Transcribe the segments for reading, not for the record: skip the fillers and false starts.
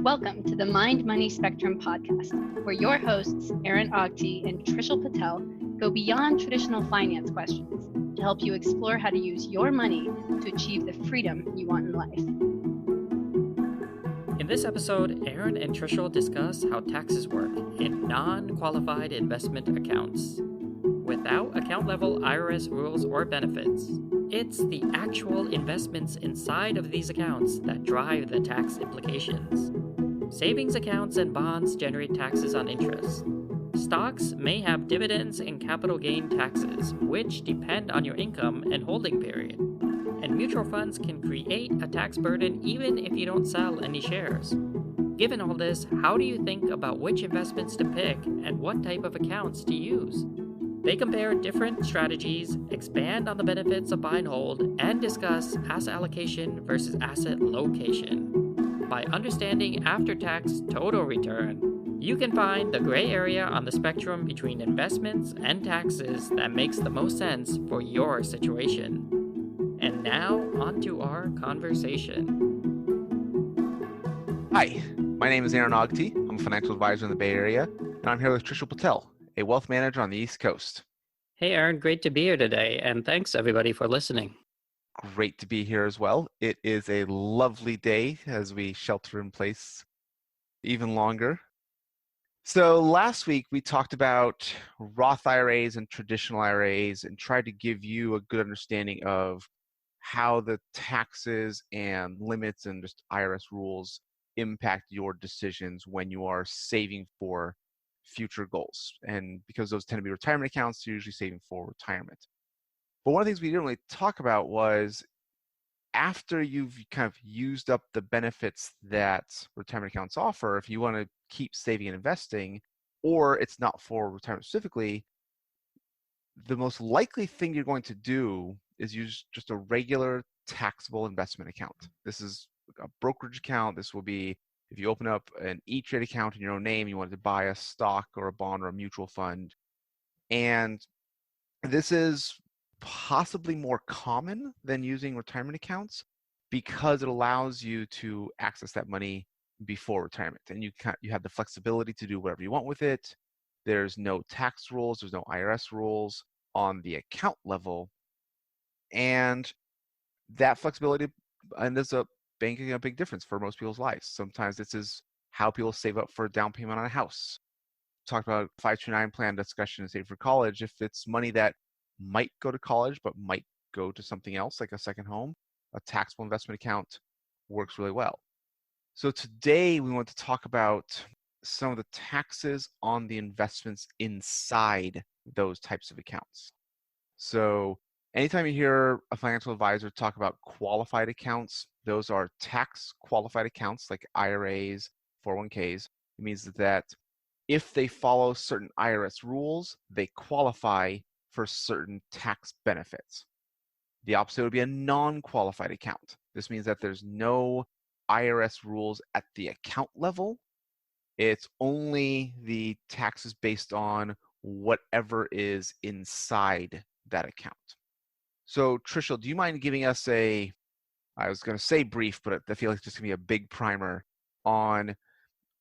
Welcome to the Mind Money Spectrum podcast, where your hosts, Aaron Agti and Trishul Patel, go beyond traditional finance questions to help you explore how to use your money to achieve the freedom you want in life. In this episode, Aaron and Trishul discuss how taxes work in non-qualified investment accounts. Without account-level IRS rules or benefits, it's the actual investments inside of these accounts that drive the tax implications. Savings accounts and bonds generate taxes on interest. Stocks may have dividends and capital gain taxes, which depend on your income and holding period. And mutual funds can create a tax burden even if you don't sell any shares. Given all this, how do you think about which investments to pick and what type of accounts to use? They compare different strategies, expand on the benefits of buy and hold, and discuss asset allocation versus asset location. By understanding after-tax total return, you can find the gray area on the spectrum between investments and taxes that makes the most sense for your situation. And now, on to our conversation. Hi, my name is Aaron Agti. I'm a financial advisor in the Bay Area, and I'm here with Trishul Patel, a wealth manager on the East Coast. Hey, Aaron, great to be here today, and thanks everybody for listening. Great to be here as well. It is a lovely day as we shelter in place even longer. So last week we talked about Roth IRAs and traditional IRAs and tried to give you a good understanding of how the taxes and limits and just IRS rules impact your decisions when you are saving for future goals. And because those tend to be retirement accounts, you're usually saving for retirement. But one of the things we didn't really talk about was after you've kind of used up the benefits that retirement accounts offer, if you want to keep saving and investing, or it's not for retirement specifically, the most likely thing you're going to do is use just a regular taxable investment account. This is a brokerage account. This will be if you open up an E-Trade account in your own name, you wanted to buy a stock or a bond or a mutual fund. And this is possibly more common than using retirement accounts because it allows you to access that money before retirement. And you have the flexibility to do whatever you want with it. There's no tax rules. There's no IRS rules on the account level. And that flexibility, and there's banking a big difference for most people's lives. Sometimes this is how people save up for a down payment on a house. Talk about 529 plan discussion and save for college. If it's money that might go to college but might go to something else like a second home, a taxable investment account works really well. So today we want to talk about some of the taxes on the investments inside those types of accounts. So anytime you hear a financial advisor talk about qualified accounts, those are tax qualified accounts like IRAs, 401ks. It means that if they follow certain IRS rules, they qualify for certain tax benefits. The opposite would be a non-qualified account. This means that there's no IRS rules at the account level. It's only the taxes based on whatever is inside that account. So Trishul, do you mind giving us I was going to say brief, but I feel like it's just going to be a big primer on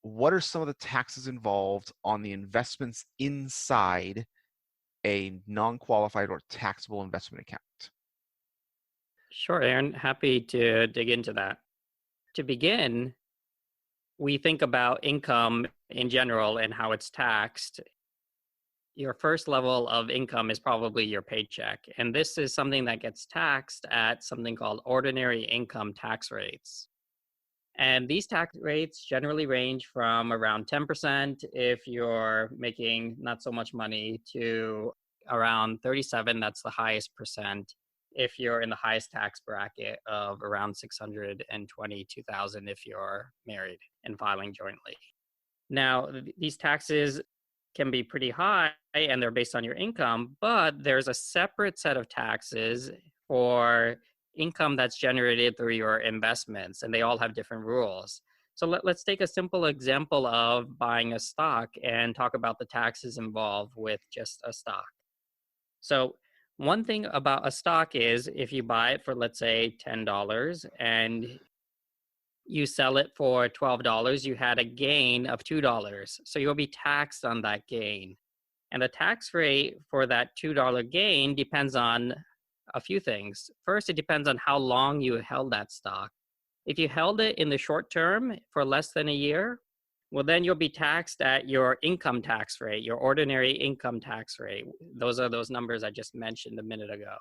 what are some of the taxes involved on the investments inside a non-qualified or taxable investment account? Sure, Aaron, happy to dig into that. To begin, we think about income in general and how it's taxed. Your first level of income is probably your paycheck. And this is something that gets taxed at something called ordinary income tax rates. And these tax rates generally range from around 10% if you're making not so much money to around 37, that's the highest percent, if you're in the highest tax bracket of around 622,000 if you're married and filing jointly. Now, these taxes can be pretty high and they're based on your income, but there's a separate set of taxes for income that's generated through your investments, and they all have different rules. So let's take a simple example of buying a stock and talk about the taxes involved with just a stock. So one thing about a stock is if you buy it for, let's say, $10 and you sell it for $12, you had a gain of $2. So you'll be taxed on that gain. And the tax rate for that $2 gain depends on a few things. First, it depends on how long you held that stock. If you held it in the short term for less than a year, well, then you'll be taxed at your income tax rate, your ordinary income tax rate. Those are those numbers I just mentioned a minute ago.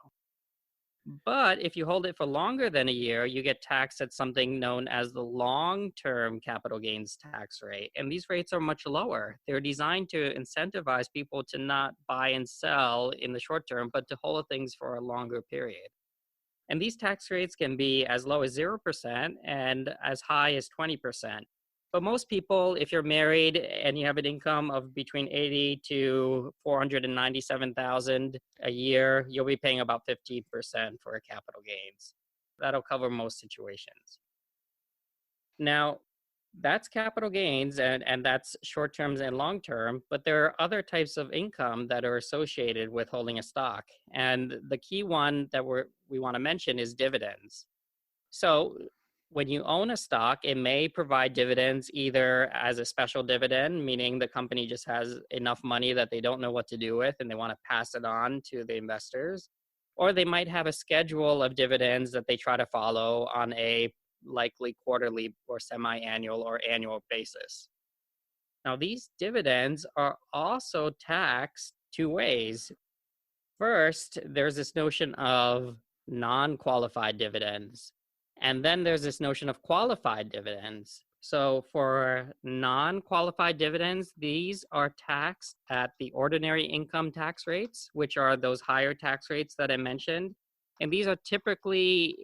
But if you hold it for longer than a year, you get taxed at something known as the long-term capital gains tax rate. And these rates are much lower. They're designed to incentivize people to not buy and sell in the short term, but to hold things for a longer period. And these tax rates can be as low as 0% and as high as 20%. But most people, if you're married and you have an income of between 80 to 497,000 a year, you'll be paying about 15% for capital gains. That'll cover most situations. Now, that's capital gains, and that's short terms and long term, but there are other types of income that are associated with holding a stock. And the key one that we want to mention is dividends. So when you own a stock, it may provide dividends either as a special dividend, meaning the company just has enough money that they don't know what to do with and they want to pass it on to the investors, or they might have a schedule of dividends that they try to follow on a likely quarterly or semi-annual or annual basis. Now, these dividends are also taxed two ways. First, there's this notion of non-qualified dividends, and then there's this notion of qualified dividends. So for non-qualified dividends, these are taxed at the ordinary income tax rates, which are those higher tax rates that I mentioned. And these are typically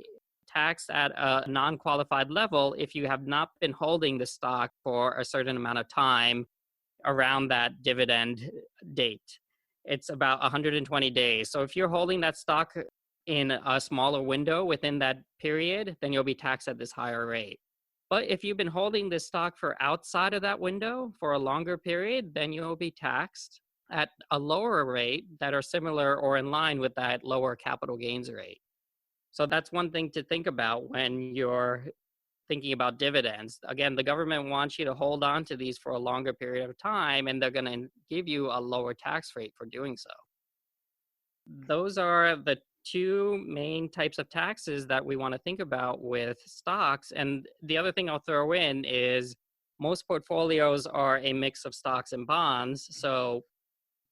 taxed at a non-qualified level if you have not been holding the stock for a certain amount of time around that dividend date. It's about 120 days. So if you're holding that stock in a smaller window within that period, then you'll be taxed at this higher rate. But if you've been holding this stock for outside of that window for a longer period, then you'll be taxed at a lower rate that are similar or in line with that lower capital gains rate. So that's one thing to think about when you're thinking about dividends. Again, the government wants you to hold on to these for a longer period of time, and they're going to give you a lower tax rate for doing so. Those are the two main types of taxes that we want to think about with stocks. And the other thing I'll throw in is most portfolios are a mix of stocks and bonds. So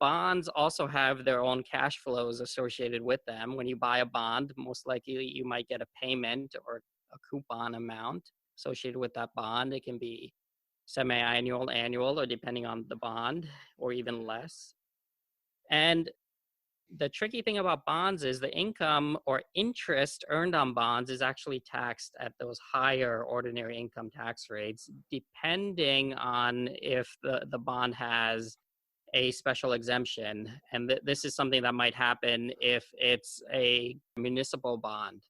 bonds also have their own cash flows associated with them. When you buy a bond, most likely you might get a payment or a coupon amount associated with that bond. It can be semi-annual, annual, or depending on the bond, or even less. And the tricky thing about bonds is the income or interest earned on bonds is actually taxed at those higher ordinary income tax rates, depending on if the bond has a special exemption. And this is something that might happen if it's a municipal bond.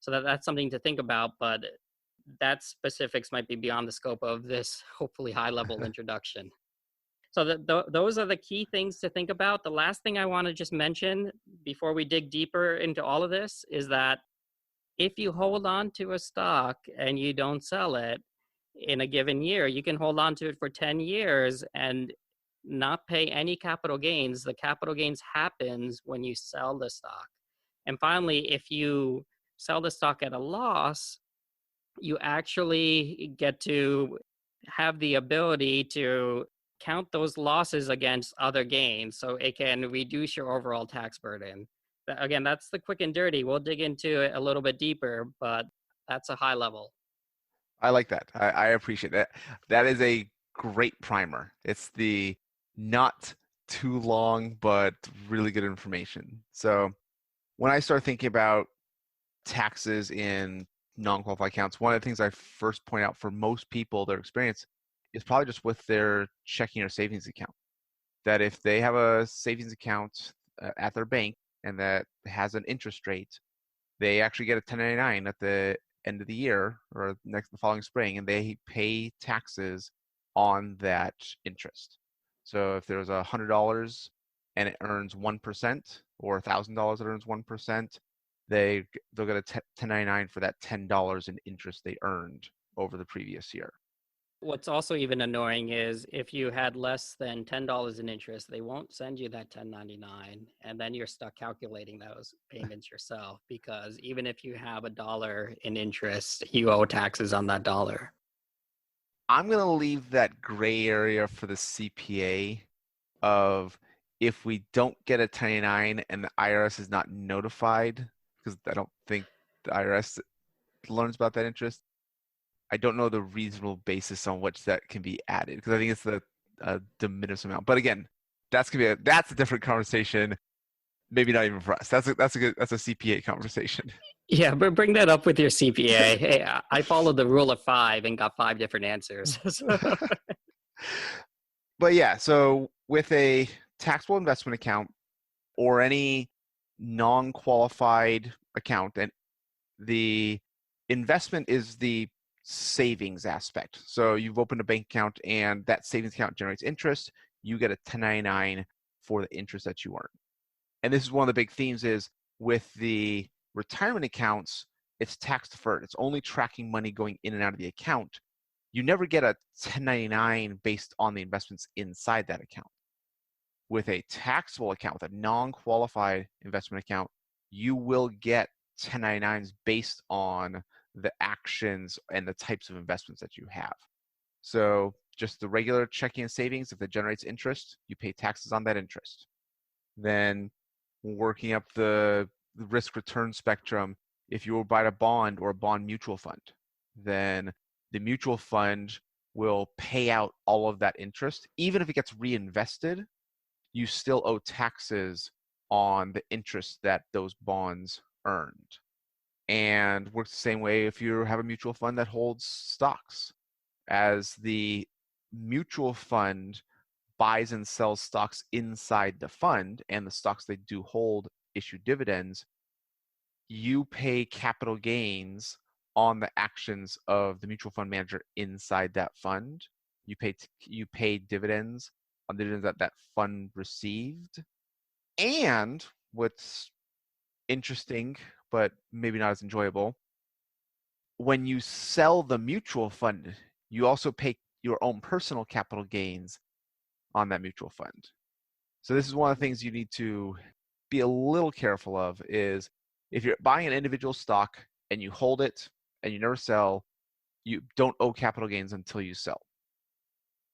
So that's something to think about, but that specifics might be beyond the scope of this hopefully high-level introduction. So those are the key things to think about. The last thing I want to just mention before we dig deeper into all of this is that if you hold on to a stock and you don't sell it in a given year, you can hold on to it for 10 years and not pay any capital gains. The capital gains happens when you sell the stock. And finally, if you sell the stock at a loss, you actually get to have the ability to count those losses against other gains, so it can reduce your overall tax burden. Again, that's the quick and dirty. We'll dig into it a little bit deeper, but that's a high level. I like that. I appreciate that. That is a great primer. It's the not too long, but really good information. So when I start thinking about taxes in non-qualified accounts, one of the things I first point out for most people, their experience is probably just with their checking or savings account. That if they have a savings account at their bank and that has an interest rate, they actually get a 1099 at the end of the year or the following spring, and they pay taxes on that interest. So if there's $100 and it earns 1%, or $1,000 that earns 1%, they'll get a 1099 for that $10 in interest they earned over the previous year. What's also even annoying is if you had less than $10 in interest, they won't send you that 1099, and then you're stuck calculating those payments yourself, because even if you have $1 in interest, you owe taxes on that dollar. I'm going to leave that gray area for the CPA of if we don't get a 1099 and the IRS is not notified, because I don't think the IRS learns about that interest. I don't know the reasonable basis on which that can be added, because I think it's a de minimis amount. But again, that's a different conversation. Maybe not even for us. That's a CPA conversation. Yeah, but bring that up with your CPA. Hey, I followed the rule of 5 and got 5 different answers. But yeah, so with a taxable investment account or any non-qualified account, and the investment is the savings aspect. So you've opened a bank account and that savings account generates interest. You get a 1099 for the interest that you earn. And this is one of the big themes is with the retirement accounts, it's tax deferred. It's only tracking money going in and out of the account. You never get a 1099 based on the investments inside that account. With a taxable account, with a non-qualified investment account, you will get 1099s based on the actions and the types of investments that you have. So just the regular checking and savings, if it generates interest, you pay taxes on that interest. Then working up the risk return spectrum, if you will buy a bond or a bond mutual fund, then the mutual fund will pay out all of that interest. Even if it gets reinvested, you still owe taxes on the interest that those bonds earned. And works the same way if you have a mutual fund that holds stocks. As the mutual fund buys and sells stocks inside the fund, and the stocks they do hold issue dividends, you pay capital gains on the actions of the mutual fund manager inside that fund. You pay dividends on the dividends that fund received. And what's interesting, but maybe not as enjoyable, when you sell the mutual fund, you also pay your own personal capital gains on that mutual fund. So this is one of the things you need to be a little careful of is if you're buying an individual stock and you hold it and you never sell, you don't owe capital gains until you sell.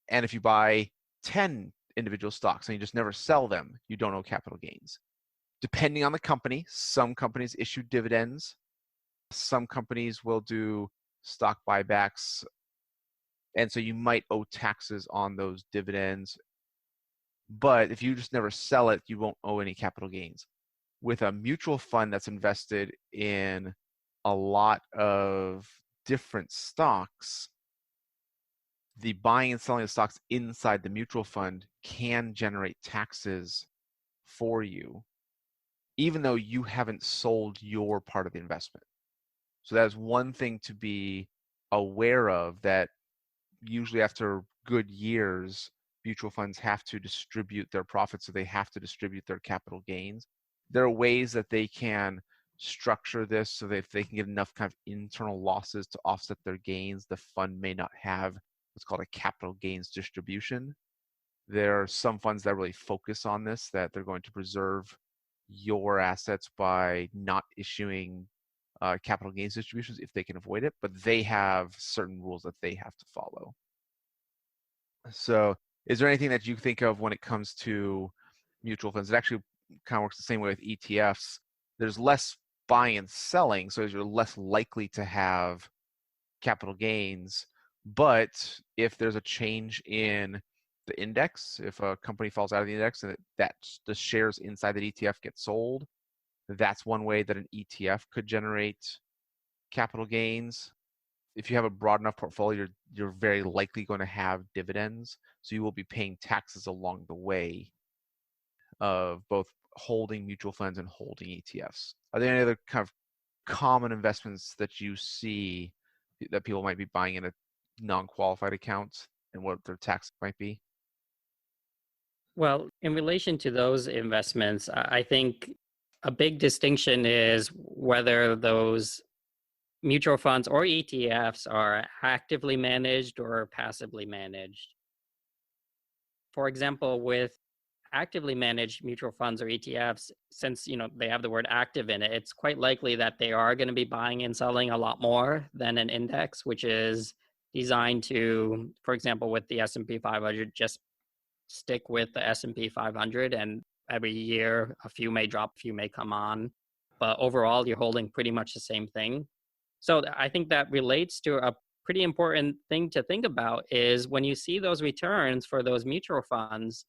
And if you buy 10 individual stocks and you just never sell them, you don't owe capital gains. Depending on the company, some companies issue dividends. Some companies will do stock buybacks. And so you might owe taxes on those dividends. But if you just never sell it, you won't owe any capital gains. With a mutual fund that's invested in a lot of different stocks, the buying and selling of stocks inside the mutual fund can generate taxes for you, even though you haven't sold your part of the investment. So that's one thing to be aware of, that usually after good years, mutual funds have to distribute their profits, so they have to distribute their capital gains. There are ways that they can structure this so that if they can get enough kind of internal losses to offset their gains, the fund may not have what's called a capital gains distribution. There are some funds that really focus on this, that they're going to preserve your assets by not issuing capital gains distributions if they can avoid it, but they have certain rules that they have to follow. So is there anything that you think of when it comes to mutual funds? It actually kind of works the same way with ETFs. There's less buying and selling, so you're less likely to have capital gains. But if there's a change in the index, if a company falls out of the index and the shares inside that ETF get sold, that's one way that an ETF could generate capital gains. If you have a broad enough portfolio, you're very likely going to have dividends. So you will be paying taxes along the way of both holding mutual funds and holding ETFs. Are there any other kind of common investments that you see that people might be buying in a non-qualified account and what their tax might be? Well, in relation to those investments, I think a big distinction is whether those mutual funds or ETFs are actively managed or passively managed. For example, with actively managed mutual funds or ETFs, since they have the word active in it, it's quite likely that they are going to be buying and selling a lot more than an index, which is designed to, for example, with the S&P 500, just stick with the S&P 500, and every year a few may drop, a few may come on, but overall you're holding pretty much the same thing. So I think that relates to a pretty important thing to think about is when you see those returns for those mutual funds,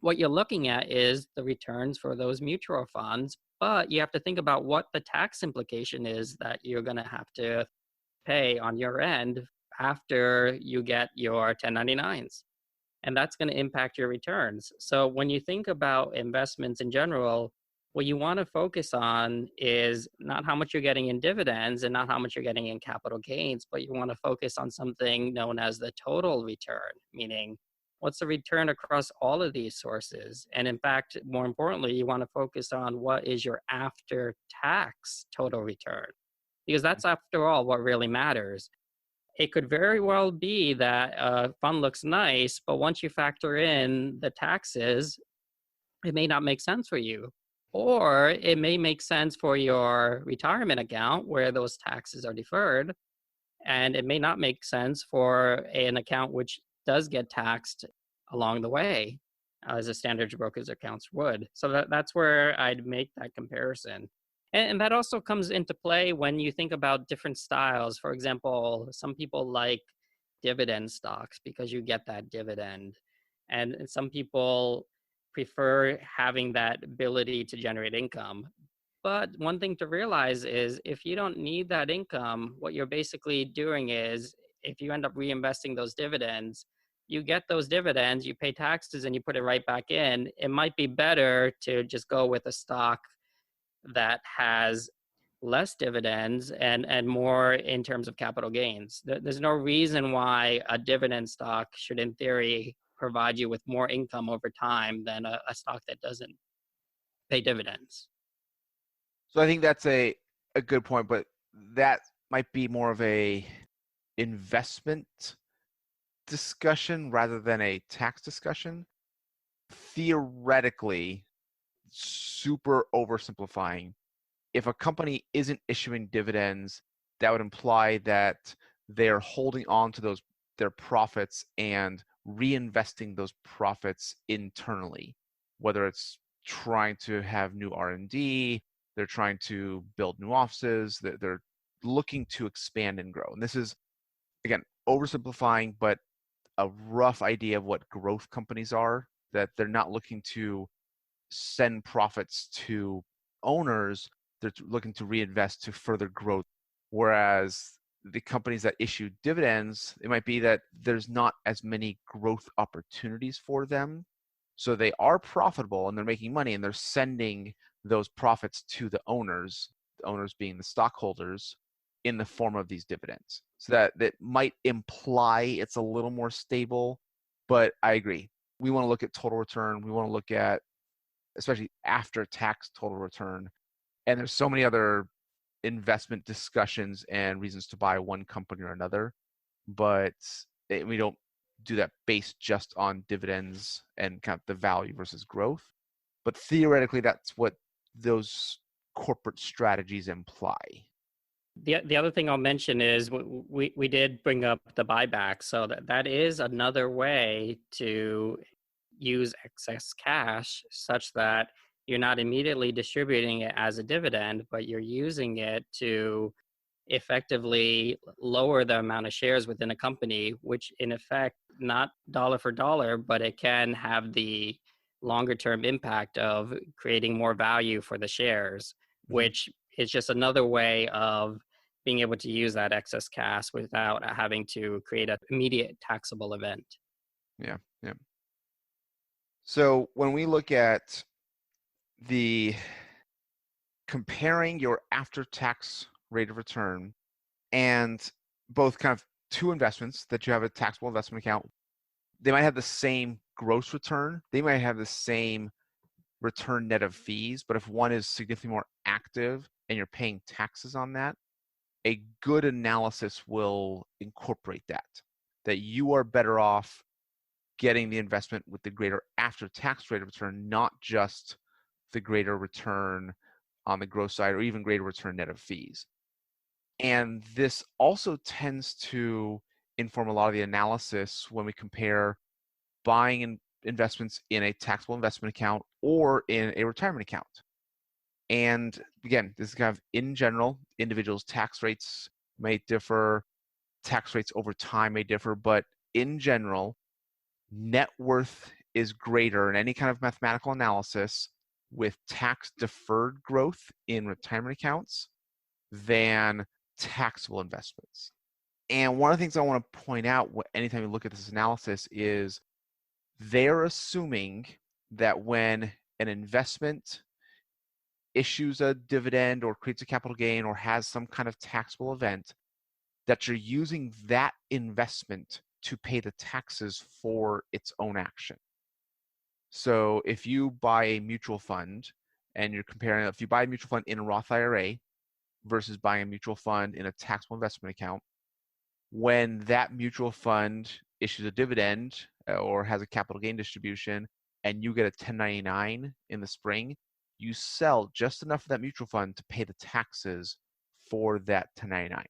what you're looking at is the returns for those mutual funds, but you have to think about what the tax implication is that you're going to have to pay on your end after you get your 1099s. And that's going to impact your returns. So when you think about investments in general, what you want to focus on is not how much you're getting in dividends and not how much you're getting in capital gains, but you want to focus on something known as the total return, meaning what's the return across all of these sources? And in fact, more importantly, you want to focus on what is your after-tax total return, because that's, after all, what really matters. It could very well be that a fund looks nice, but once you factor in the taxes, it may not make sense for you. Or it may make sense for your retirement account where those taxes are deferred, and it may not make sense for an account which does get taxed along the way, as a standard brokerage accounts would. So that's where I'd make that comparison. And that also comes into play when you think about different styles. For example, some people like dividend stocks because you get that dividend. And some people prefer having that ability to generate income. But one thing to realize is if you don't need that income, what you're basically doing is if you end up reinvesting those dividends, you get those dividends, you pay taxes, and you put it right back in. It might be better to just go with a stock that has less dividends and more in terms of capital gains. There's no reason why a dividend stock should, in theory, provide you with more income over time than a stock that doesn't pay dividends. So I think that's a good point, but that might be more of a investment discussion rather than a tax discussion. Theoretically, super oversimplifying, if a company isn't issuing dividends, that would imply that they're holding on to their profits and reinvesting those profits internally, whether it's trying to have new R&D, they're trying to build new offices, they're looking to expand and grow. And this is, again, oversimplifying, but a rough idea of what growth companies are, that they're not looking to send profits to owners, they're looking to reinvest to further growth. Whereas the companies that issue dividends, it might be that there's not as many growth opportunities for them. So they are profitable and they're making money and they're sending those profits to the owners being the stockholders, in the form of these dividends. So that might imply it's a little more stable, but I agree. We want to look at total return. We want to look at especially after tax total return. And there's so many other investment discussions and reasons to buy one company or another, but we don't do that based just on dividends and kind of the value versus growth. But theoretically, that's what those corporate strategies imply. The other thing I'll mention is we did bring up the buyback. So that is another way to use excess cash such that you're not immediately distributing it as a dividend, but you're using it to effectively lower the amount of shares within a company, which in effect, not dollar for dollar, but it can have the longer term impact of creating more value for the shares, which is just another way of being able to use that excess cash without having to create an immediate taxable event. Yeah. So when we look at the comparing your after-tax rate of return and both kind of two investments that you have a taxable investment account, they might have the same gross return. They might have the same return net of fees, but if one is significantly more active and you're paying taxes on that, a good analysis will incorporate that you are better off getting the investment with the greater after-tax rate of return, not just the greater return on the gross side or even greater return net of fees. And this also tends to inform a lot of the analysis when we compare buying investments in a taxable investment account or in a retirement account. And again, this is kind of in general, individuals' tax rates may differ, tax rates over time may differ, but in general, net worth is greater in any kind of mathematical analysis with tax deferred growth in retirement accounts than taxable investments. And one of the things I want to point out anytime you look at this analysis is they're assuming that when an investment issues a dividend or creates a capital gain or has some kind of taxable event, that you're using that investment to pay the taxes for its own action. So if you buy a mutual fund and you're comparing, if you buy a mutual fund in a Roth IRA versus buying a mutual fund in a taxable investment account, when that mutual fund issues a dividend or has a capital gain distribution and you get a 1099 in the spring, you sell just enough of that mutual fund to pay the taxes for that 1099.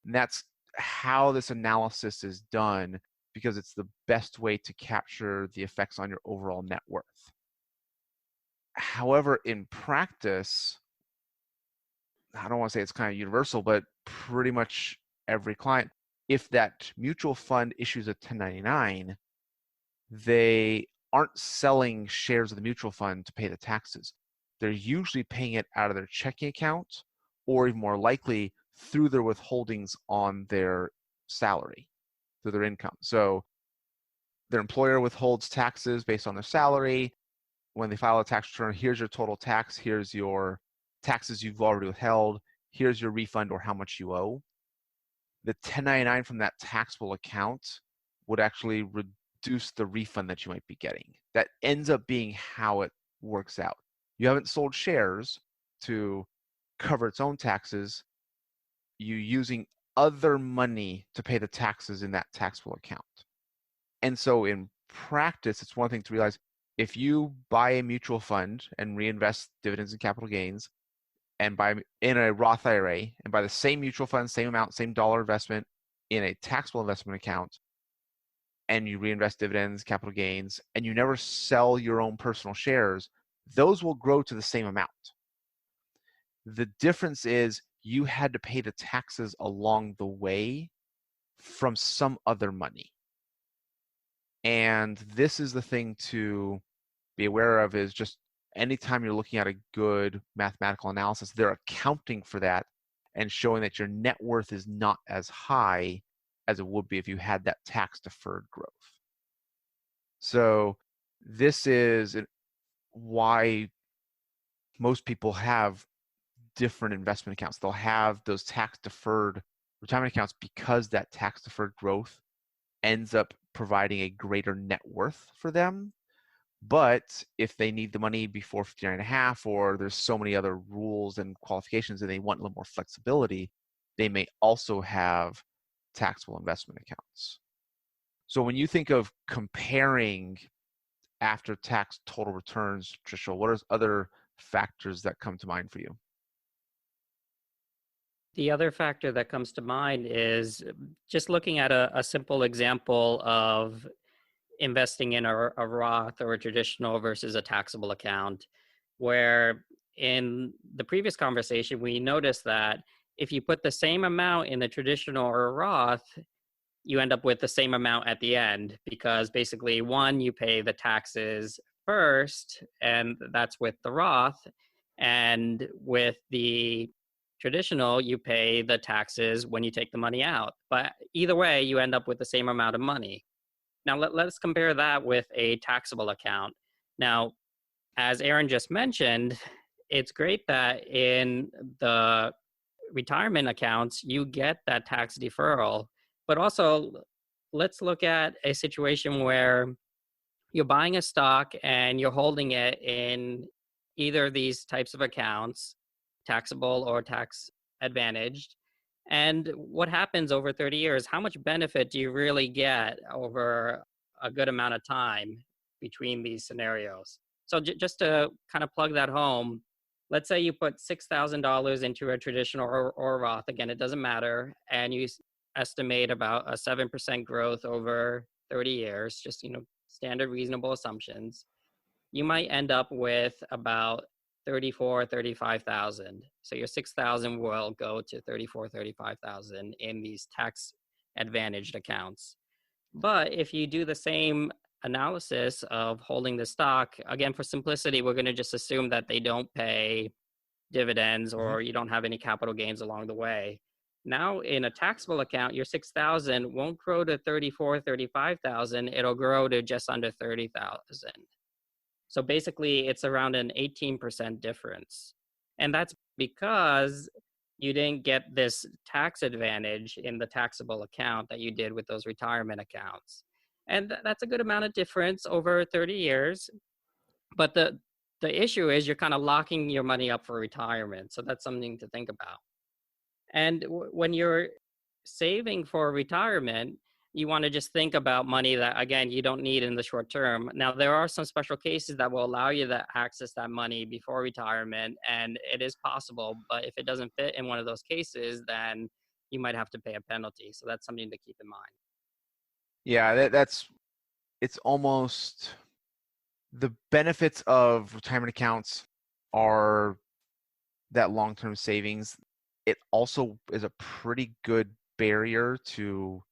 And that's how this analysis is done because it's the best way to capture the effects on your overall net worth. However, in practice, I don't want to say it's kind of universal, but pretty much every client, if that mutual fund issues a 1099, they aren't selling shares of the mutual fund to pay the taxes. They're usually paying it out of their checking account or even more likely through their withholdings on their salary, through their income. So their employer withholds taxes based on their salary. When they file a tax return, here's your total tax, here's your taxes you've already withheld, here's your refund or how much you owe. The 1099 from that taxable account would actually reduce the refund that you might be getting. That ends up being how it works out. You haven't sold shares to cover its own taxes. You're using other money to pay the taxes in that taxable account. And so in practice, it's one thing to realize if you buy a mutual fund and reinvest dividends and capital gains and buy in a Roth IRA and buy the same mutual fund, same amount, same dollar investment in a taxable investment account, and you reinvest dividends, capital gains, and you never sell your own personal shares, those will grow to the same amount. The difference is you had to pay the taxes along the way from some other money. And this is the thing to be aware of is just anytime you're looking at a good mathematical analysis, they're accounting for that and showing that your net worth is not as high as it would be if you had that tax deferred growth. So this is why most people have different investment accounts. They'll have those tax deferred retirement accounts because that tax deferred growth ends up providing a greater net worth for them. But if they need the money before 59 and a half, or there's so many other rules and qualifications and they want a little more flexibility, they may also have taxable investment accounts. So when you think of comparing after-tax total returns, Trishul, what are other factors that come to mind for you? The other factor that comes to mind is just looking at a simple example of investing in a Roth or a traditional versus a taxable account, where in the previous conversation, we noticed that if you put the same amount in the traditional or a Roth, you end up with the same amount at the end, because basically one, you pay the taxes first, and that's with the Roth, and with the traditional, you pay the taxes when you take the money out. But either way, you end up with the same amount of money. Now, let's compare that with a taxable account. Now, as Aaron just mentioned, it's great that in the retirement accounts, you get that tax deferral. But also, let's look at a situation where you're buying a stock and you're holding it in either of these types of accounts, taxable or tax advantaged, And what happens over 30 years? How much benefit do you really get over a good amount of time between these scenarios? So just to kind of plug that home, let's say you put $6,000 into a traditional or Roth. Again, it doesn't matter. And you estimate about a 7% growth over 30 years, just, standard reasonable assumptions. You might end up with about 35,000. So your 6,000 will go to 35,000 in these tax advantaged accounts. But if you do the same analysis of holding the stock, again, for simplicity, we're going to just assume that they don't pay dividends or you don't have any capital gains along the way. Now in a taxable account, your 6,000 won't grow to 35,000. It'll grow to just under 30,000. So basically, it's around an 18% difference. And that's because you didn't get this tax advantage in the taxable account that you did with those retirement accounts. And that's a good amount of difference over 30 years. But the issue is you're kind of locking your money up for retirement. So that's something to think about. And when you're saving for retirement, you want to just think about money that, again, you don't need in the short term. Now, there are some special cases that will allow you to access that money before retirement, and it is possible. But if it doesn't fit in one of those cases, then you might have to pay a penalty. So that's something to keep in mind. Yeah, it's almost the benefits of retirement accounts are that long-term savings. It also is a pretty good barrier to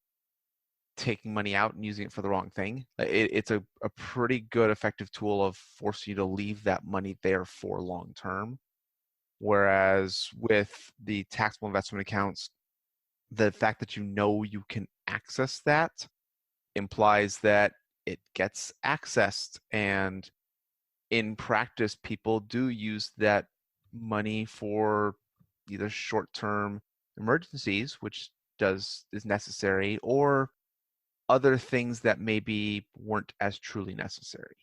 taking money out and using it for the wrong thing. It's a pretty good effective tool of forcing you to leave that money there for long term. Whereas with the taxable investment accounts, the fact that you can access that implies that it gets accessed. And in practice, people do use that money for either short-term emergencies, which is necessary, or other things that maybe weren't as truly necessary.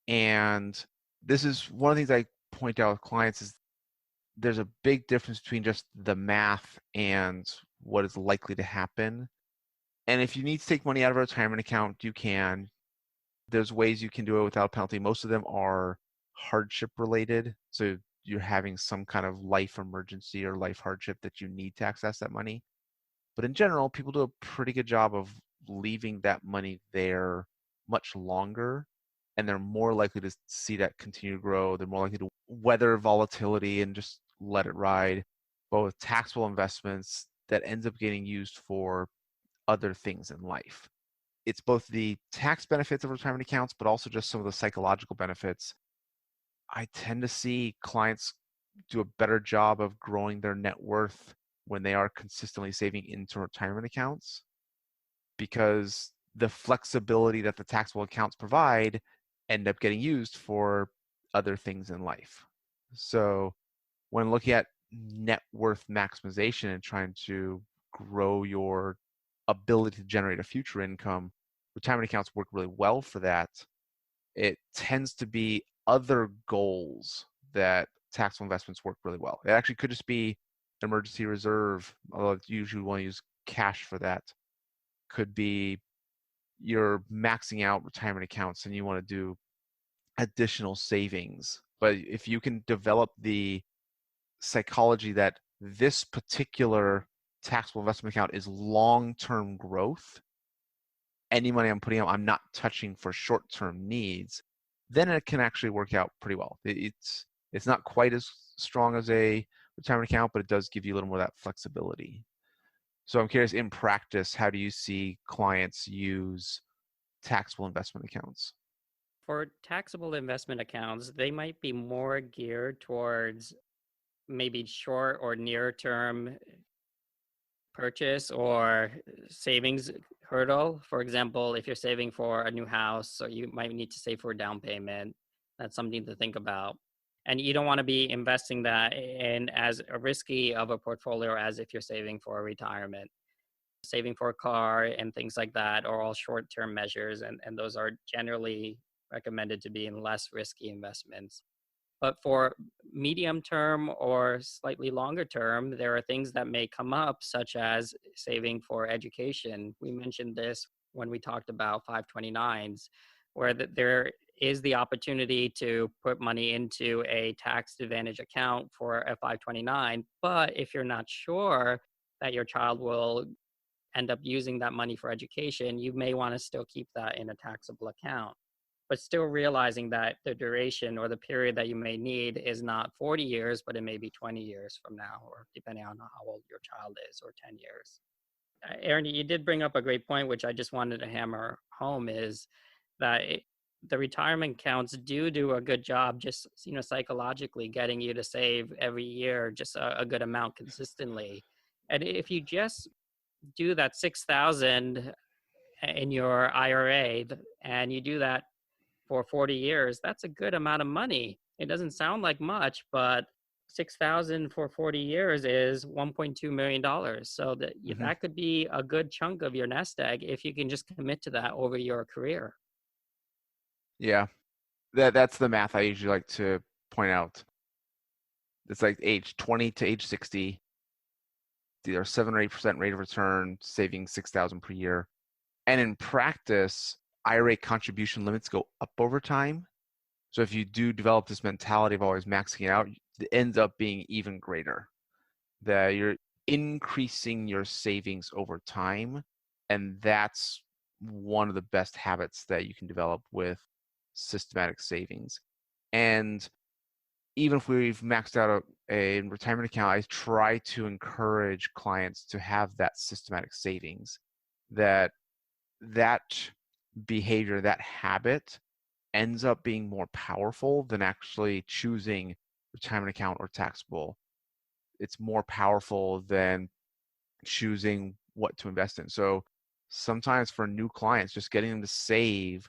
And this is one of the things I point out with clients is there's a big difference between just the math and what is likely to happen. And if you need to take money out of a retirement account, you can. There's ways you can do it without penalty. Most of them are hardship related. So you're having some kind of life emergency or life hardship that you need to access that money. But in general, people do a pretty good job of leaving that money there much longer, and they're more likely to see that continue to grow. They're more likely to weather volatility and just let it ride. But with taxable investments, that ends up getting used for other things in life. It's both the tax benefits of retirement accounts, but also just some of the psychological benefits. I tend to see clients do a better job of growing their net worth when they are consistently saving into retirement accounts, because the flexibility that the taxable accounts provide end up getting used for other things in life. So when looking at net worth maximization and trying to grow your ability to generate a future income, retirement accounts work really well for that. It tends to be other goals that taxable investments work really well. It actually could just be emergency reserve, although you usually want to use cash for that. Could be you're maxing out retirement accounts and you want to do additional savings. But if you can develop the psychology that this particular taxable investment account is long-term growth, any money I'm putting out, I'm not touching for short-term needs, then it can actually work out pretty well. It's not quite as strong as a retirement account, but it does give you a little more of that flexibility. So I'm curious, in practice, how do you see clients use taxable investment accounts? For taxable investment accounts, they might be more geared towards maybe short or near term purchase or savings hurdle. For example, if you're saving for a new house, so you might need to save for a down payment, that's something to think about. And you don't want to be investing that in as risky of a portfolio as if you're saving for a retirement. Saving for a car and things like that are all short-term measures, and those are generally recommended to be in less risky investments. But for medium term or slightly longer term, there are things that may come up, such as saving for education. We mentioned this when we talked about 529s, where there is the opportunity to put money into a tax advantage account for a 529. But if you're not sure that your child will end up using that money for education, you may want to still keep that in a taxable account, but still realizing that the duration or the period that you may need is not 40 years, but it may be 20 years from now, or depending on how old your child is, or 10 years. Aaron, you did bring up a great point, which I just wanted to hammer home, is that the retirement accounts do a good job just, psychologically getting you to save every year just a good amount consistently. And if you just do that 6,000 in your IRA and you do that for 40 years, that's a good amount of money. It doesn't sound like much, but 6,000 for 40 years is $1.2 million. So that could be a good chunk of your nest egg if you can just commit to that over your career. Yeah, that's the math I usually like to point out. It's like age 20 to age 60, either 7 or 8% rate of return, saving 6,000 per year. And in practice, IRA contribution limits go up over time. So if you do develop this mentality of always maxing it out, it ends up being even greater. That you're increasing your savings over time. And that's one of the best habits that you can develop with systematic savings. And even if we've maxed out a retirement account, I try to encourage clients to have that systematic savings, that behavior, that habit ends up being more powerful than actually choosing retirement account or taxable. It's more powerful than choosing what to invest in. So sometimes for new clients, just getting them to save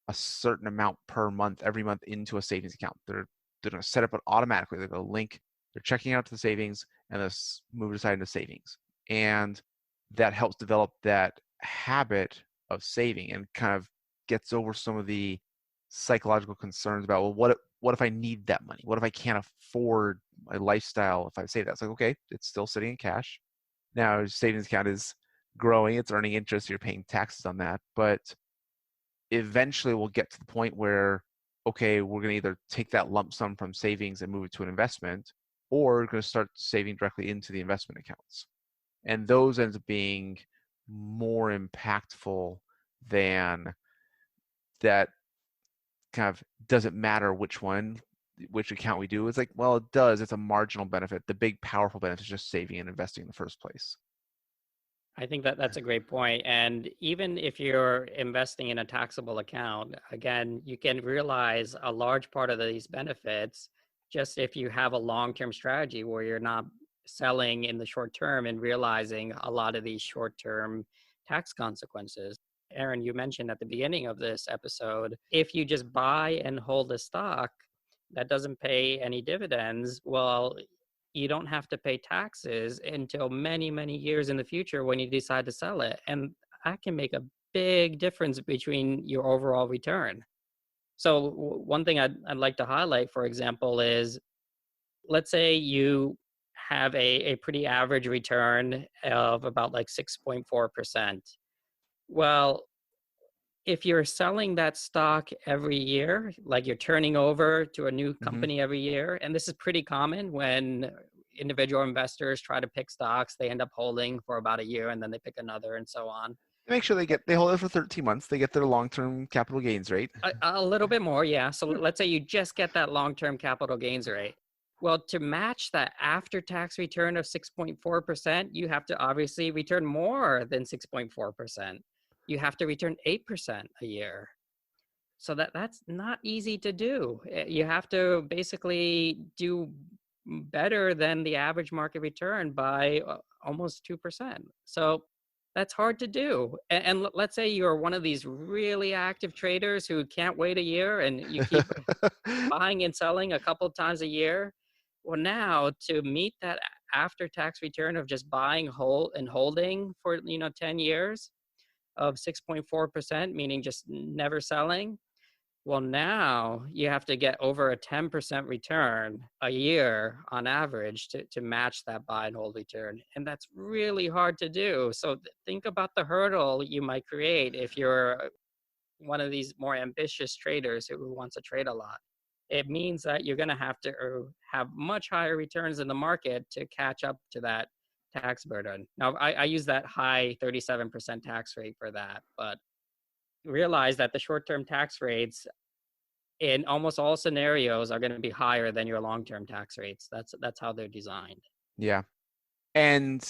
a certain amount per month, every month, into a savings account. They're going to set up it automatically. They're going to link their checking out to the savings and then move it aside into savings. And that helps develop that habit of saving and kind of gets over some of the psychological concerns about, well, what if I need that money? What if I can't afford my lifestyle if I save that? It's like, okay, it's still sitting in cash. Now, your savings account is growing, it's earning interest, you're paying taxes on that, but eventually we'll get to the point where, okay, we're going to either take that lump sum from savings and move it to an investment, or we're going to start saving directly into the investment accounts. And those ends up being more impactful than that kind of doesn't matter which account we do. It's like, well, it does. It's a marginal benefit. The big, powerful benefit is just saving and investing in the first place. I think that's a great point. And even if you're investing in a taxable account, again, you can realize a large part of these benefits just if you have a long-term strategy where you're not selling in the short term and realizing a lot of these short-term tax consequences. Aaron, you mentioned at the beginning of this episode, if you just buy and hold a stock that doesn't pay any dividends, well, you don't have to pay taxes until many, many years in the future when you decide to sell it. And that can make a big difference between your overall return. So one thing I'd like to highlight, for example, is let's say you have a pretty average return of about like 6.4%. Well, if you're selling that stock every year, like you're turning over to a new company every year, and this is pretty common when individual investors try to pick stocks, they end up holding for about a year and then they pick another and so on. Make sure they hold it for 13 months. They get their long-term capital gains rate. A little bit more, yeah. So let's say you just get that long-term capital gains rate. Well, to match that after-tax return of 6.4%, you have to obviously return more than 6.4%. You have to return 8% a year. So that's not easy to do. You have to basically do better than the average market return by almost 2%. So that's hard to do. And let's say you're one of these really active traders who can't wait a year and you keep buying and selling a couple of times a year. Well, now to meet that after-tax return of just buying whole and holding for 10 years of 6.4%, meaning just never selling, Well, now you have to get over a 10% return a year on average to match that buy and hold return. And that's really hard to do. So think about the hurdle you might create if you're one of these more ambitious traders who wants to trade a lot. It means that you're going to have to have much higher returns in the market to catch up to that tax burden. Now, I use that high 37% tax rate for that, but realize that the short-term tax rates in almost all scenarios are going to be higher than your long-term tax rates. That's how they're designed. Yeah. And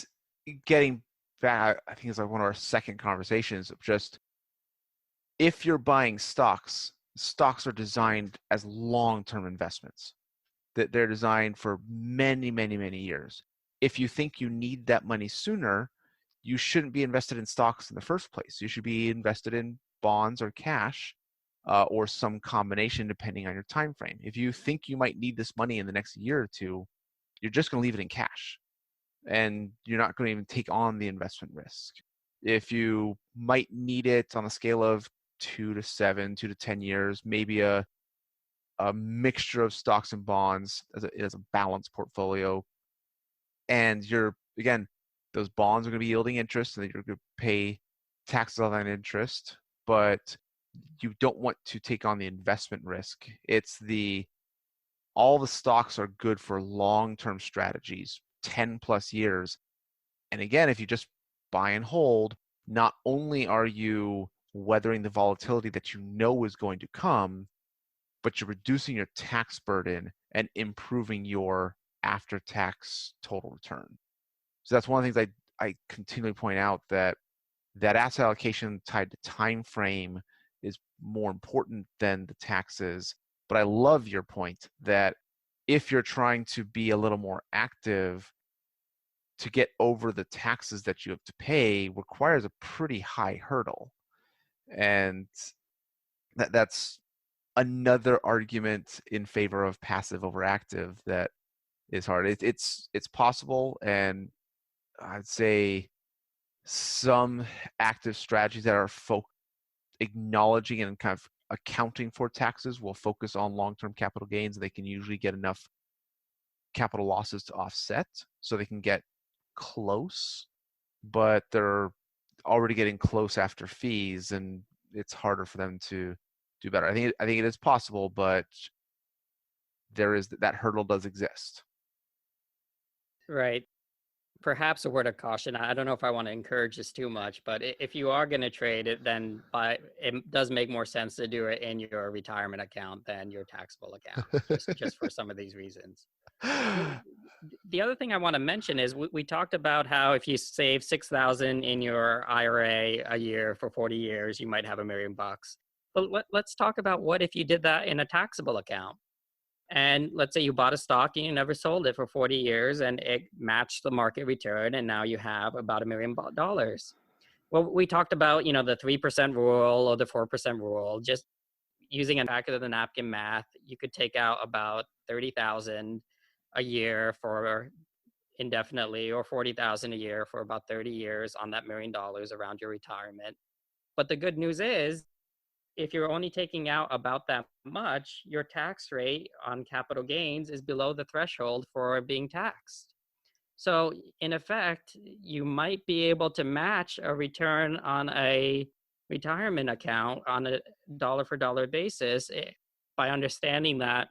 getting back, I think it's like one of our second conversations of just, if you're buying stocks, stocks are designed as long-term investments. That they're designed for many, many, many years. If you think you need that money sooner, you shouldn't be invested in stocks in the first place. You should be invested in bonds or cash, or some combination depending on your time frame. If you think you might need this money in the next year or two, you're just going to leave it in cash, and you're not going to even take on the investment risk. If you might need it on a scale of 2 to 7, 2 to 10 years, maybe a mixture of stocks and bonds as a balanced portfolio. And again, those bonds are going to be yielding interest, and you're going to pay taxes on that interest, but you don't want to take on the investment risk. All the stocks are good for long-term strategies, 10 plus years. And again, if you just buy and hold, not only are you weathering the volatility that you know is going to come, but you're reducing your tax burden and improving your after-tax total return. So that's one of the things I continually point out, that asset allocation tied to time frame is more important than the taxes. But I love your point that if you're trying to be a little more active, to get over the taxes that you have to pay requires a pretty high hurdle. And that's another argument in favor of passive over active that is hard. It's possible, and I'd say some active strategies that are acknowledging and kind of accounting for taxes will focus on long-term capital gains. They can usually get enough capital losses to offset, so they can get close, but they're already getting close after fees, and it's harder for them to do better. I think it is possible, but that hurdle does exist. Right. Perhaps a word of caution. I don't know if I want to encourage this too much, but if you are going to trade it, then it does make more sense to do it in your retirement account than your taxable account, just for some of these reasons. The other thing I want to mention is we talked about how if you save $6,000 in your IRA a year for 40 years, you might have $1 million. But let's talk about what if you did that in a taxable account. And let's say you bought a stock and you never sold it for 40 years and it matched the market return, and now you have about $1 million. Well, we talked about, the 3% rule or the 4% rule. Just using a back of the napkin math, you could take out about $30,000 a year for indefinitely, or $40,000 a year for about 30 years on that $1 million around your retirement. But the good news is, if you're only taking out about that much, your tax rate on capital gains is below the threshold for being taxed. So in effect, you might be able to match a return on a retirement account on a dollar for dollar basis by understanding that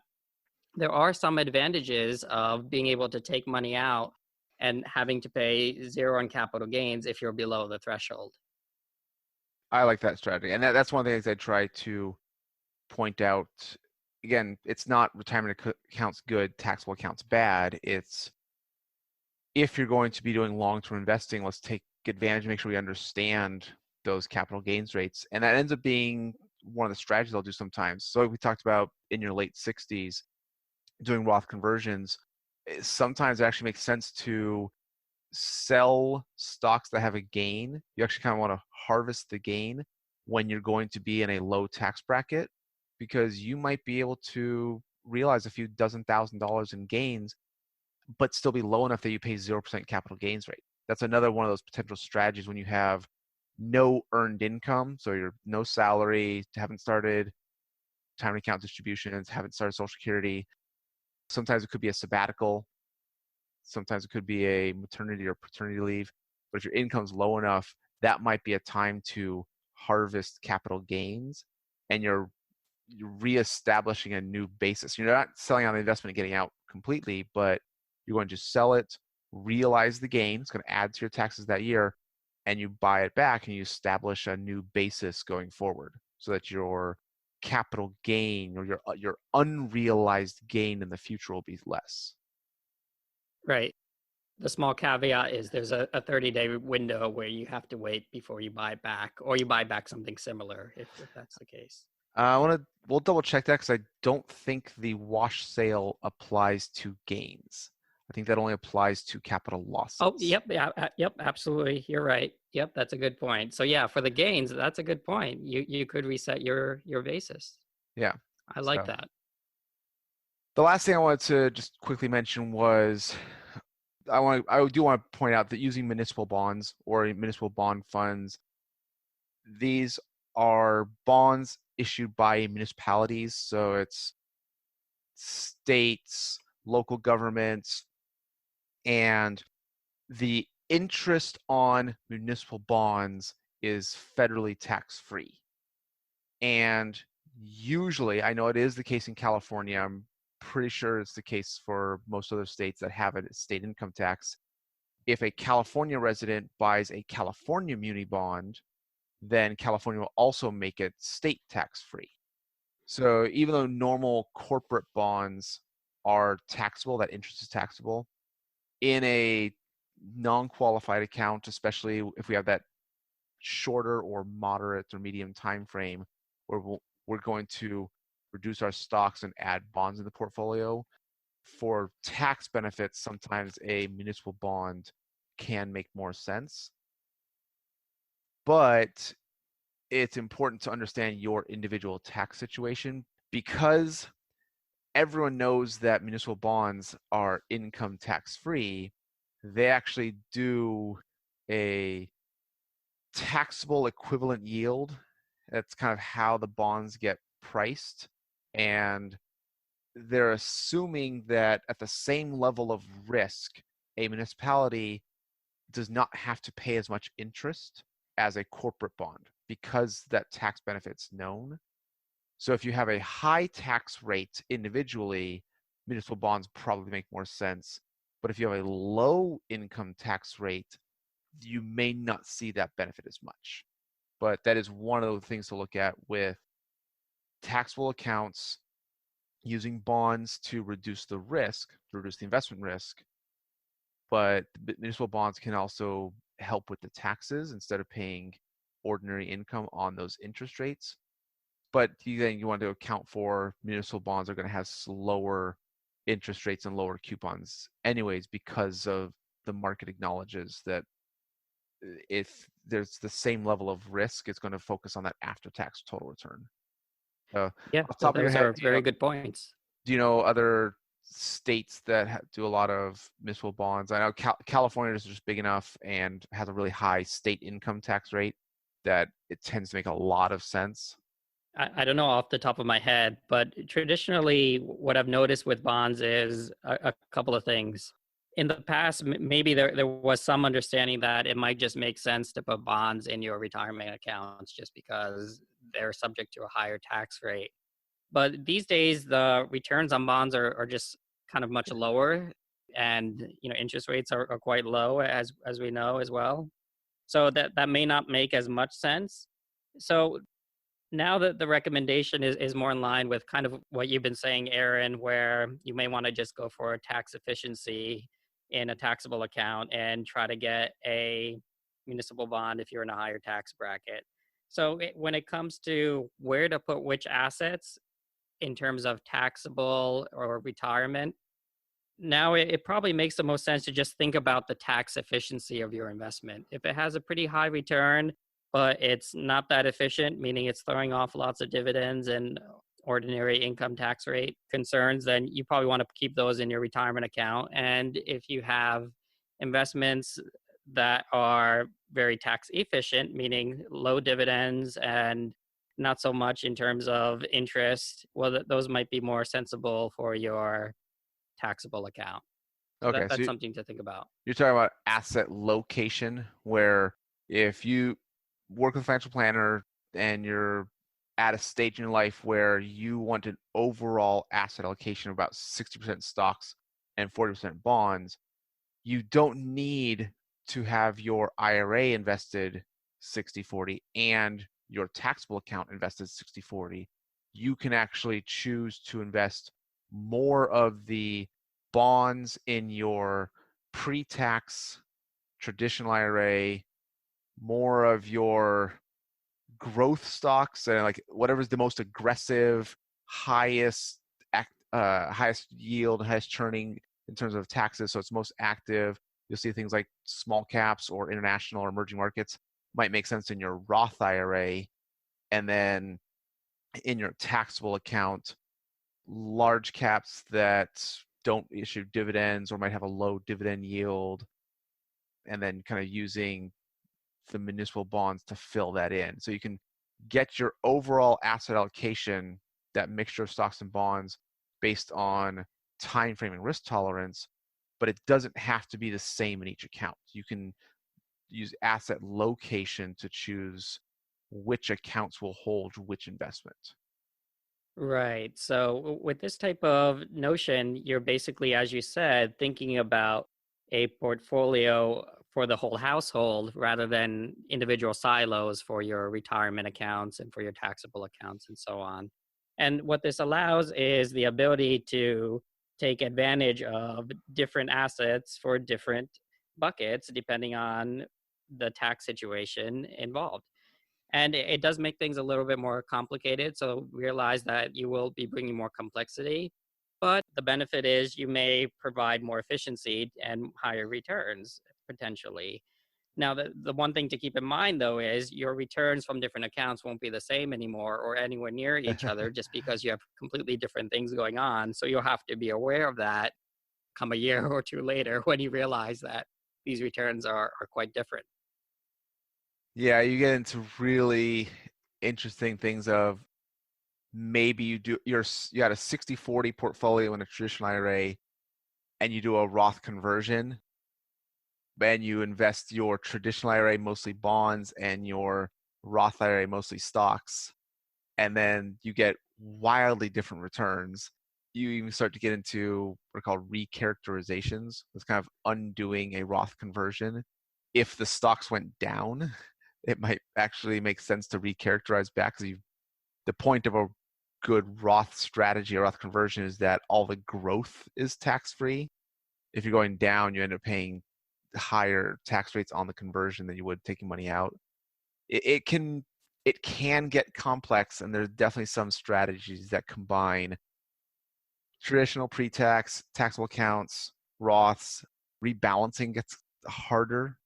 there are some advantages of being able to take money out and having to pay zero on capital gains if you're below the threshold. I like that strategy. And that's one of the things I try to point out. Again, it's not retirement accounts good, taxable accounts bad. It's, if you're going to be doing long-term investing, let's take advantage and make sure we understand those capital gains rates. And that ends up being one of the strategies I'll do sometimes. So we talked about in your late 60s, doing Roth conversions. Sometimes it actually makes sense to sell stocks that have a gain. You actually kind of want to harvest the gain when you're going to be in a low tax bracket, because you might be able to realize a few dozen $1,000s in gains, but still be low enough that you pay 0% capital gains rate. That's another one of those potential strategies when you have no earned income. So you're no salary, haven't started retirement account distributions, haven't started Social Security. Sometimes it could be a sabbatical. Sometimes it could be a maternity or paternity leave. But if your income's low enough, that might be a time to harvest capital gains, and you're reestablishing a new basis. You're not selling on the investment and getting out completely, but you're going to sell it, realize the gain. It's going to add to your taxes that year, and you buy it back and you establish a new basis going forward so that your capital gain or your unrealized gain in the future will be less. Right. The small caveat is there's a 30-day window where you have to wait before you buy back, or you buy back something similar if that's the case. We'll double check that because I don't think the wash sale applies to gains. I think that only applies to capital losses. Oh, yep, yep, absolutely. You're right. Yep, that's a good point. So yeah, for the gains, that's a good point. You could reset your basis. Yeah, I like that. The last thing I wanted to just quickly mention was I do want to point out that using municipal bonds or municipal bond funds, these are bonds issued by municipalities, so it's states, local governments, and the interest on municipal bonds is federally tax-free. And usually, I know it is the case in California, I'm pretty sure it's the case for most other states that have a state income tax. If a California resident buys a California muni bond, then California will also make it state tax-free. So even though normal corporate bonds are taxable, that interest is taxable, in a non-qualified account, especially if we have that shorter or moderate or medium time frame where we're going to reduce our stocks and add bonds in the portfolio, for tax benefits, sometimes a municipal bond can make more sense. But it's important to understand your individual tax situation, because everyone knows that municipal bonds are income tax free. They actually do a taxable equivalent yield. That's kind of how the bonds get priced. And they're assuming that at the same level of risk, a municipality does not have to pay as much interest as a corporate bond because that tax benefit's known. So if you have a high tax rate individually, municipal bonds probably make more sense. But if you have a low income tax rate, you may not see that benefit as much. But that is one of the things to look at with taxable accounts, using bonds to reduce the risk, to reduce the investment risk. But municipal bonds can also help with the taxes instead of paying ordinary income on those interest rates. But then you want to account for municipal bonds are going to have slower interest rates and lower coupons anyways, because of the market acknowledges that if there's the same level of risk, it's going to focus on that after-tax total return. So yeah, those are very good points. Do you know other states that do a lot of municipal bonds? I know California is just big enough and has a really high state income tax rate that it tends to make a lot of sense. I don't know off the top of my head, but traditionally what I've noticed with bonds is a couple of things. In the past, maybe there was some understanding that it might just make sense to put bonds in your retirement accounts just because they're subject to a higher tax rate. But these days, the returns on bonds are just kind of much lower, and interest rates are quite low, as we know as well. So that may not make as much sense. So now that the recommendation is more in line with kind of what you've been saying, Aaron, where you may want to just go for a tax efficiency in a taxable account and try to get a municipal bond if you're in a higher tax bracket. So when it comes to where to put which assets in terms of taxable or retirement, now it probably makes the most sense to just think about the tax efficiency of your investment. If it has a pretty high return, but it's not that efficient, meaning it's throwing off lots of dividends and ordinary income tax rate concerns, then you probably want to keep those in your retirement account. And if you have investments that are very tax efficient, meaning low dividends and not so much in terms of interest. Well, those might be more sensible for your taxable account. So Okay, so that's something to think about. you're talking about asset location, where if you work with a financial planner and you're at a stage in your life where you want an overall asset allocation of about 60% stocks and 40% bonds, you don't need to have your IRA invested 60/40 and your taxable account invested 60/40. You can actually choose to invest more of the bonds in your pre-tax traditional IRA, more of your growth stocks, and like whatever's the most aggressive, highest highest yield, highest churning in terms of taxes. So it's most active. You'll see things like small caps or international or emerging markets might make sense in your Roth IRA, and then in your taxable account, large caps that don't issue dividends or might have a low dividend yield, and then kind of using the municipal bonds to fill that in. So you can get your overall asset allocation, that mixture of stocks and bonds, based on time frame and risk tolerance, but it doesn't have to be the same in each account. You can use asset location to choose which accounts will hold which investment. Right. So with this type of notion, you're basically, as you said, thinking about a portfolio for the whole household rather than individual silos for your retirement accounts and for your taxable accounts and so on. And what this allows is the ability to take advantage of different assets for different buckets depending on the tax situation involved. And it does make things a little bit more complicated. So realize that you will be bringing more complexity, but the benefit is you may provide more efficiency and higher returns potentially. Now, the one thing to keep in mind, though, is your returns from different accounts won't be the same anymore or anywhere near each other just because you have completely different things going on. So you'll have to be aware of that come a year or two later when you realize that these returns are quite different. Yeah, you get into really interesting things of maybe you got a 60/40 portfolio in a traditional IRA and you do a Roth conversion, and you invest your traditional IRA mostly bonds and your Roth IRA mostly stocks, and then you get wildly different returns. You even start to get into what are called recharacterizations. It's kind of undoing a Roth conversion. If the stocks went down, it might actually make sense to recharacterize back, because the point of a good Roth strategy or Roth conversion is that all the growth is tax-free. If you're going down, you end up paying higher tax rates on the conversion than you would taking money out. It can get complex, and there's definitely some strategies that combine traditional pre-tax, taxable accounts, Roths. Rebalancing gets harder,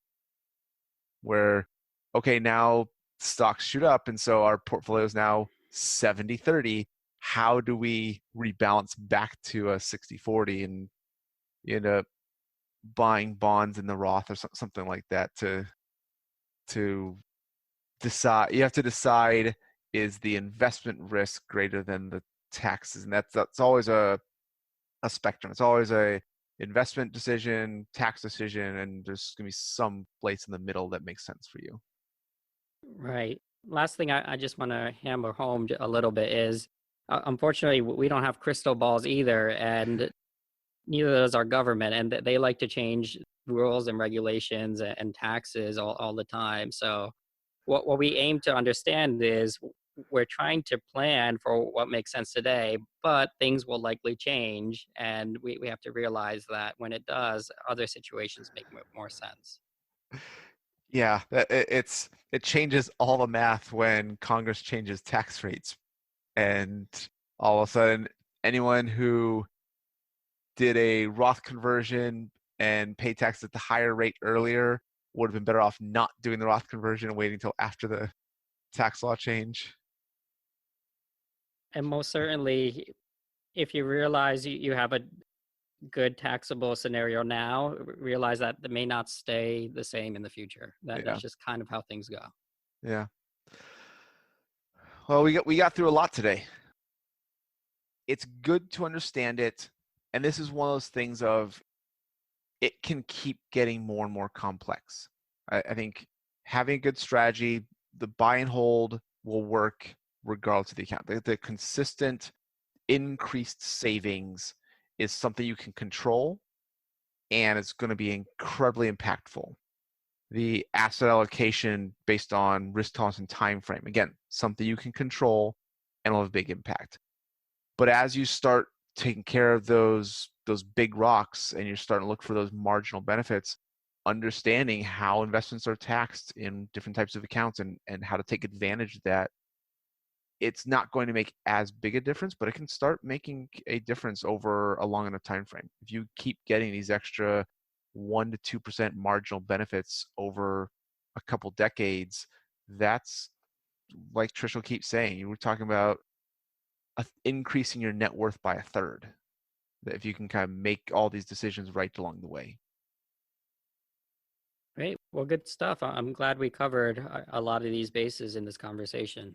where, okay, now stocks shoot up, and so our portfolio is now 70/30. How do we rebalance back to a 60/40? And you end up buying bonds in the Roth or something like that to decide. You have to decide, is the investment risk greater than the taxes? And that's always a spectrum. It's always a investment decision, tax decision, and there's going to be some place in the middle that makes sense for you. Right. Last thing I just want to hammer home a little bit is, unfortunately, we don't have crystal balls either, and neither does our government, and they like to change rules and regulations and taxes all the time. So what we aim to understand is we're trying to plan for what makes sense today, but things will likely change, and we have to realize that when it does, other situations make more sense. Yeah, it changes all the math when Congress changes tax rates, and all of a sudden anyone who did a Roth conversion and paid tax at the higher rate earlier would have been better off not doing the Roth conversion and waiting until after the tax law change. And most certainly, if you realize you have a good taxable scenario now, realize that it may not stay the same in the future. That's just kind of how things go. Yeah. Well, we got through a lot today. It's good to understand it, and this is one of those things of it can keep getting more and more complex. I think having a good strategy, the buy and hold will work regardless of the account. The consistent increased savings is something you can control, and it's going to be incredibly impactful. The asset allocation based on risk tolerance and time frame, again, something you can control and will have a big impact. But as you start taking care of those big rocks and you're starting to look for those marginal benefits, understanding how investments are taxed in different types of accounts and how to take advantage of that, it's not going to make as big a difference, but it can start making a difference over a long enough time frame. If you keep getting these extra 1 to 2% marginal benefits over a couple decades, that's, like Trishul keeps saying, you were talking about increasing your net worth by a third, that if you can kind of make all these decisions right along the way. Great. Well, good stuff. I'm glad we covered a lot of these bases in this conversation.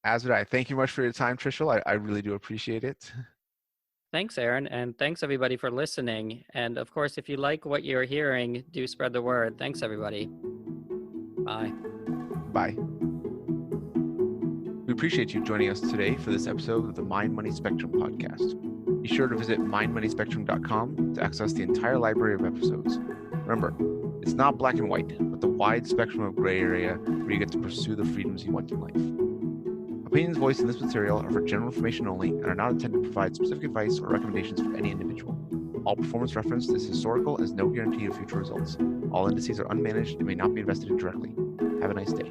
As would I. Thank you much for your time, Trishul. I really do appreciate it. Thanks, Aaron. And thanks, everybody, for listening. And of course, if you like what you're hearing, do spread the word. Thanks, everybody. Bye. Bye. We appreciate you joining us today for this episode of the Mind Money Spectrum podcast. Be sure to visit mindmoneyspectrum.com to access the entire library of episodes. Remember, it's not black and white, but the wide spectrum of gray area where you get to pursue the freedoms you want in life. Opinions voiced in this material are for general information only and are not intended to provide specific advice or recommendations for any individual. All performance referenced is historical and has no guarantee of future results. All indices are unmanaged and may not be invested in directly. Have a nice day.